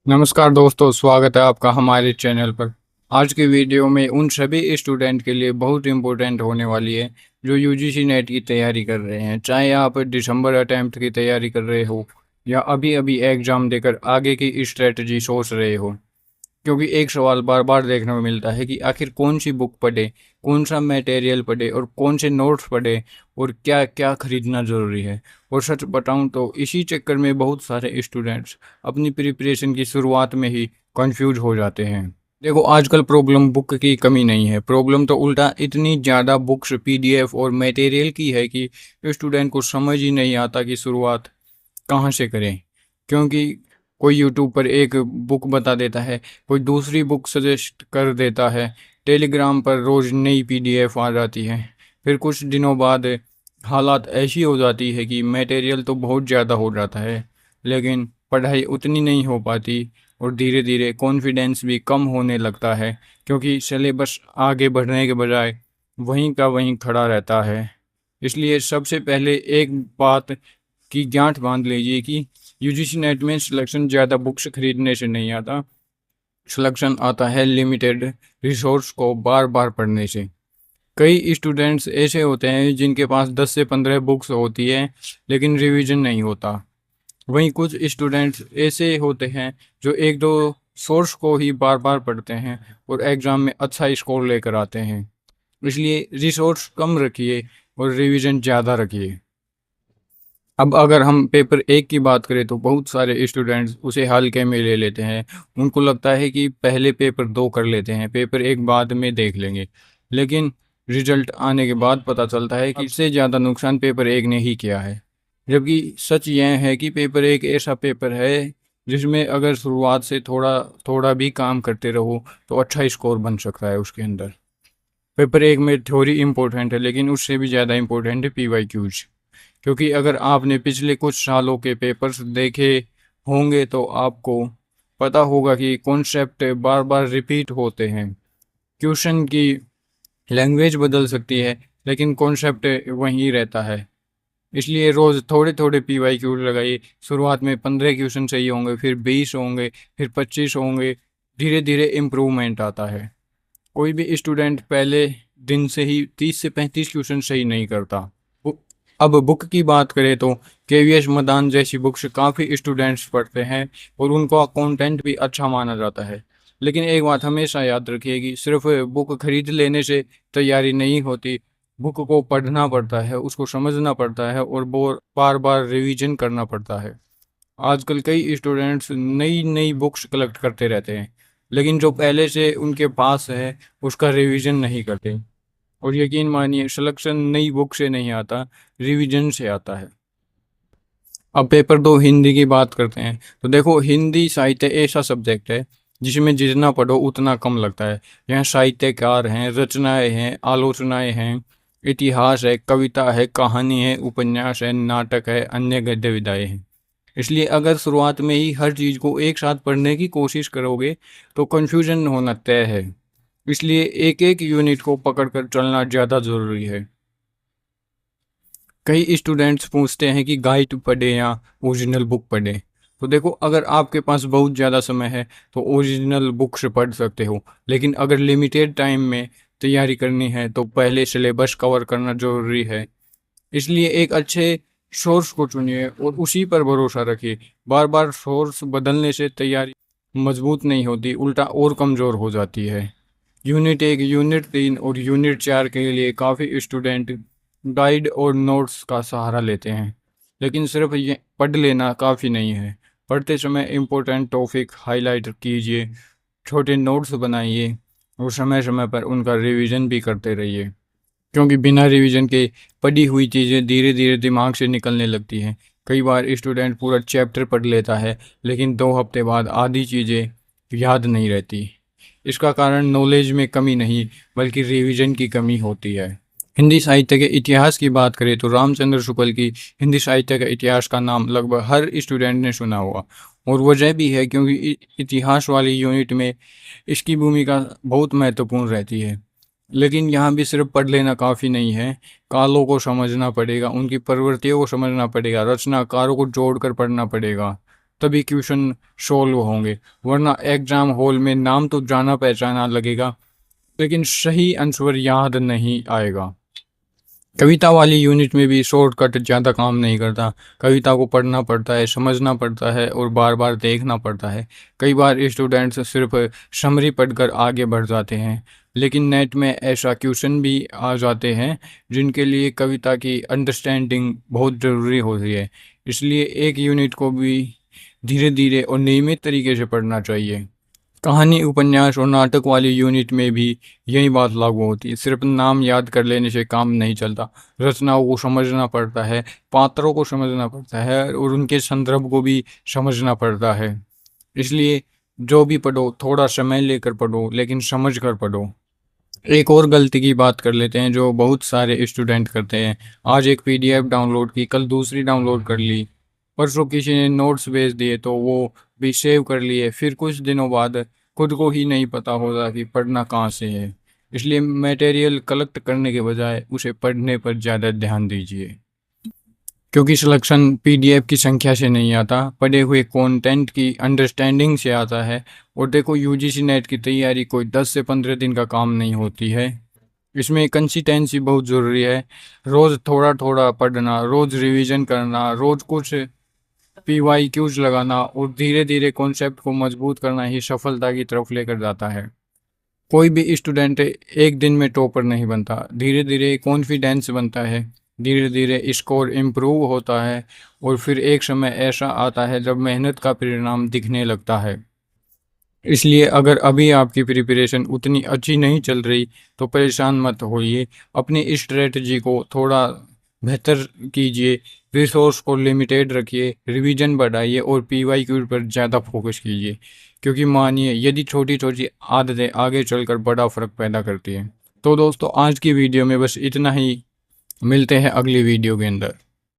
नमस्कार दोस्तों, स्वागत है आपका हमारे चैनल पर। आज की वीडियो में उन सभी स्टूडेंट के लिए बहुत इम्पोर्टेंट होने वाली है जो यूजीसी नेट की तैयारी कर रहे हैं। चाहे आप दिसंबर अटेम्प्ट की तैयारी कर रहे हो या अभी अभी एग्ज़ाम देकर आगे की स्ट्रेटजी सोच रहे हो। क्योंकि एक सवाल बार बार देखने को मिलता है कि आखिर कौन सी बुक पढ़े, कौन सा मटेरियल पढ़े और कौन से नोट्स पढ़े और क्या क्या खरीदना ज़रूरी है। और सच बताऊं तो इसी चक्कर में बहुत सारे स्टूडेंट्स अपनी प्रिपरेशन की शुरुआत में ही कंफ्यूज हो जाते हैं। देखो, आजकल प्रॉब्लम बुक की कमी नहीं है, प्रॉब्लम तो उल्टा इतनी ज़्यादा बुक्स, पीडीएफ और मटेरियल की है कि स्टूडेंट को समझ ही नहीं आता कि शुरुआत कहाँ से करें। क्योंकि कोई यूट्यूब पर एक बुक बता देता है, कोई दूसरी बुक सजेस्ट कर देता है, टेलीग्राम पर रोज़ नई पीडीएफ आ जाती है। फिर कुछ दिनों बाद हालात ऐसी हो जाती है कि मटेरियल तो बहुत ज़्यादा हो जाता है लेकिन पढ़ाई उतनी नहीं हो पाती और धीरे धीरे कॉन्फिडेंस भी कम होने लगता है, क्योंकि सिलेबस आगे बढ़ने के बजाय वहीं का वहीं खड़ा रहता है। इसलिए सबसे पहले एक बात की गांठ बांध लीजिए कि यूजीसी नेट में सिलेक्शन ज़्यादा बुक्स खरीदने से नहीं आता। सिलेक्शन आता है लिमिटेड रिसोर्स को बार बार पढ़ने से। कई स्टूडेंट्स ऐसे होते हैं जिनके पास 10 से 15 बुक्स होती है लेकिन रिवीजन नहीं होता। वहीं कुछ स्टूडेंट्स ऐसे होते हैं जो एक दो सोर्स को ही बार बार पढ़ते हैं और एग्ज़ाम में अच्छा स्कोर लेकर आते हैं। इसलिए रिसोर्स कम रखिए और रिवीजन ज़्यादा रखिए। अब अगर हम पेपर एक की बात करें तो बहुत सारे स्टूडेंट्स उसे हल्के में ले लेते हैं। उनको लगता है कि पहले पेपर दो कर लेते हैं, पेपर एक बाद में देख लेंगे। लेकिन रिजल्ट आने के बाद पता चलता है कि इससे ज़्यादा नुकसान पेपर एक ने ही किया है। जबकि सच यह है कि पेपर एक ऐसा पेपर है जिसमें अगर शुरुआत से थोड़ा थोड़ा भी काम करते रहो तो अच्छा स्कोर बन सकता है उसके अंदर। पेपर एक में थ्योरी इम्पोर्टेंट है लेकिन उससे भी ज़्यादा इम्पोर्टेंट है पीवाईक्यूज। क्योंकि अगर आपने पिछले कुछ सालों के पेपर्स देखे होंगे तो आपको पता होगा कि कॉन्सेप्ट बार बार रिपीट होते हैं। क्वेश्चन की लैंग्वेज बदल सकती है लेकिन कॉन्सेप्ट वही रहता है। इसलिए रोज़ थोड़े थोड़े पीवाईक्यू लगाइए। शुरुआत में 15 क्वेश्चन सही होंगे, फिर 20 होंगे, फिर 25 होंगे। धीरे धीरे इम्प्रूवमेंट आता है। कोई भी स्टूडेंट पहले दिन से ही 30 से 35 क्वेश्चन सही नहीं करता। बु- अब बुक की बात करें तो केवीएस मदान जैसी बुक्स काफ़ी स्टूडेंट्स पढ़ते हैं और उनका कंटेंट भी अच्छा माना जाता है। लेकिन एक बात हमेशा याद रखिए कि सिर्फ बुक खरीद लेने से तैयारी नहीं होती। बुक को पढ़ना पड़ता है, उसको समझना पड़ता है और बार बार रिवीजन करना पड़ता है। आजकल कई स्टूडेंट्स नई नई बुक्स कलेक्ट करते रहते हैं लेकिन जो पहले से उनके पास है उसका रिवीजन नहीं करते। और यकीन मानिए, सिलेक्शन नई बुक से नहीं आता, रिवीजन से आता है। अब पेपर दो हिंदी की बात करते हैं तो देखो, हिंदी साहित्य ऐसा सब्जेक्ट है जिसमें जितना पढ़ो उतना कम लगता है। यहाँ साहित्यकार हैं, रचनाएं हैं, आलोचनाएं हैं, इतिहास है, कविता है, कहानी है, उपन्यास है, नाटक है, अन्य गद्य विधाएं हैं। इसलिए अगर शुरुआत में ही हर चीज़ को एक साथ पढ़ने की कोशिश करोगे तो कन्फ्यूजन होना तय है। इसलिए एक एक यूनिट को पकड़कर चलना ज़्यादा ज़रूरी है। कई स्टूडेंट्स पूछते हैं कि गाइड पढ़े या ओरिजिनल बुक पढ़े। तो देखो, अगर आपके पास बहुत ज़्यादा समय है तो ओरिजिनल बुक से पढ़ सकते हो, लेकिन अगर लिमिटेड टाइम में तैयारी करनी है तो पहले सिलेबस कवर करना ज़रूरी है। इसलिए एक अच्छे सोर्स को चुनिए और उसी पर भरोसा रखिए। बार बार सोर्स बदलने से तैयारी मजबूत नहीं होती, उल्टा और कमज़ोर हो जाती है। यूनिट एक, यूनिट तीन और यूनिट चार के लिए काफ़ी स्टूडेंट गाइड और नोट्स का सहारा लेते हैं, लेकिन सिर्फ ये पढ़ लेना काफ़ी नहीं है। पढ़ते समय इम्पोर्टेंट टॉपिक हाईलाइट कीजिए, छोटे नोट्स बनाइए और समय समय पर उनका रिवीजन भी करते रहिए। क्योंकि बिना रिवीजन के पढ़ी हुई चीज़ें धीरे धीरे दिमाग से निकलने लगती हैं। कई बार स्टूडेंट पूरा चैप्टर पढ़ लेता है लेकिन 2 हफ्ते बाद आधी चीज़ें याद नहीं रहती। इसका कारण नॉलेज में कमी नहीं बल्कि रिवीजन की कमी होती है। हिंदी साहित्य के इतिहास की बात करें तो रामचंद्र शुक्ल की हिंदी साहित्य का इतिहास का नाम लगभग हर स्टूडेंट ने सुना होगा। और वजह भी है क्योंकि इतिहास वाली यूनिट में इसकी भूमिका बहुत महत्वपूर्ण रहती है। लेकिन यहाँ भी सिर्फ पढ़ लेना काफ़ी नहीं है, कालों को समझना पड़ेगा, उनकी प्रवृत्तियों को समझना पड़ेगा, रचनाकारों को जोड़कर पढ़ना पड़ेगा। तभी क्वेश्चन सोल्व होंगे, वरना एग्ज़ाम हॉल में नाम तो जाना पहचाना लगेगा लेकिन सही आंसर याद नहीं आएगा। कविता वाली यूनिट में भी शॉर्टकट ज़्यादा काम नहीं करता। कविता को पढ़ना पड़ता है, समझना पड़ता है और बार बार देखना पड़ता है। कई बार स्टूडेंट्स सिर्फ समरी पढ़कर आगे बढ़ जाते हैं, लेकिन नेट में ऐसा क्वेश्चन भी आ जाते हैं जिनके लिए कविता की अंडरस्टैंडिंग बहुत ज़रूरी होती है। इसलिए एक यूनिट को भी धीरे धीरे और नियमित तरीके से पढ़ना चाहिए। कहानी, उपन्यास और नाटक वाली यूनिट में भी यही बात लागू होती है। सिर्फ नाम याद कर लेने से काम नहीं चलता, रचनाओं को समझना पड़ता है, पात्रों को समझना पड़ता है और उनके संदर्भ को भी समझना पड़ता है। इसलिए जो भी पढ़ो थोड़ा समय लेकर पढ़ो, लेकिन समझ कर पढ़ो। एक और गलती की बात कर लेते हैं जो बहुत सारे स्टूडेंट करते हैं। आज एक पीडीएफ डाउनलोड की, कल दूसरी डाउनलोड कर ली, परसों किसी ने नोट्स भेज दिए तो वो भी सेव कर लिए, फिर कुछ दिनों बाद खुद को ही नहीं पता होता कि पढ़ना कहाँ से है। इसलिए मटेरियल कलेक्ट करने के बजाय उसे पढ़ने पर ज़्यादा ध्यान दीजिए, क्योंकि सिलेक्शन पीडीएफ की संख्या से नहीं आता, पढ़े हुए कंटेंट की अंडरस्टैंडिंग से आता है। और देखो, यूजीसी नेट की तैयारी कोई 10 से 15 दिन का काम नहीं होती है। इसमें कंसिस्टेंसी बहुत ज़रूरी है। रोज़ थोड़ा थोड़ा पढ़ना, रोज़ रिवीजन करना, रोज़ कुछ पीवाईक्यूज लगाना और धीरे धीरे कॉन्सेप्ट को मजबूत करना ही सफलता की तरफ लेकर जाता है। कोई भी स्टूडेंट एक दिन में टॉपर नहीं बनता, धीरे धीरे कॉन्फिडेंस बनता है, धीरे धीरे स्कोर इम्प्रूव होता है और फिर एक समय ऐसा आता है जब मेहनत का परिणाम दिखने लगता है। इसलिए अगर अभी आपकी प्रिपरेशन उतनी अच्छी नहीं चल रही तो परेशान मत होइए, अपनी स्ट्रेटजी को थोड़ा बेहतर कीजिए, रिसोर्स को लिमिटेड रखिए, रिवीजन बढ़ाइए और पीवाईक्यू पर ज़्यादा फोकस कीजिए, क्योंकि मानिए यदि छोटी छोटी आदतें आगे चलकर बड़ा फ़र्क पैदा करती हैं। तो दोस्तों, आज की वीडियो में बस इतना ही। मिलते हैं अगली वीडियो के अंदर।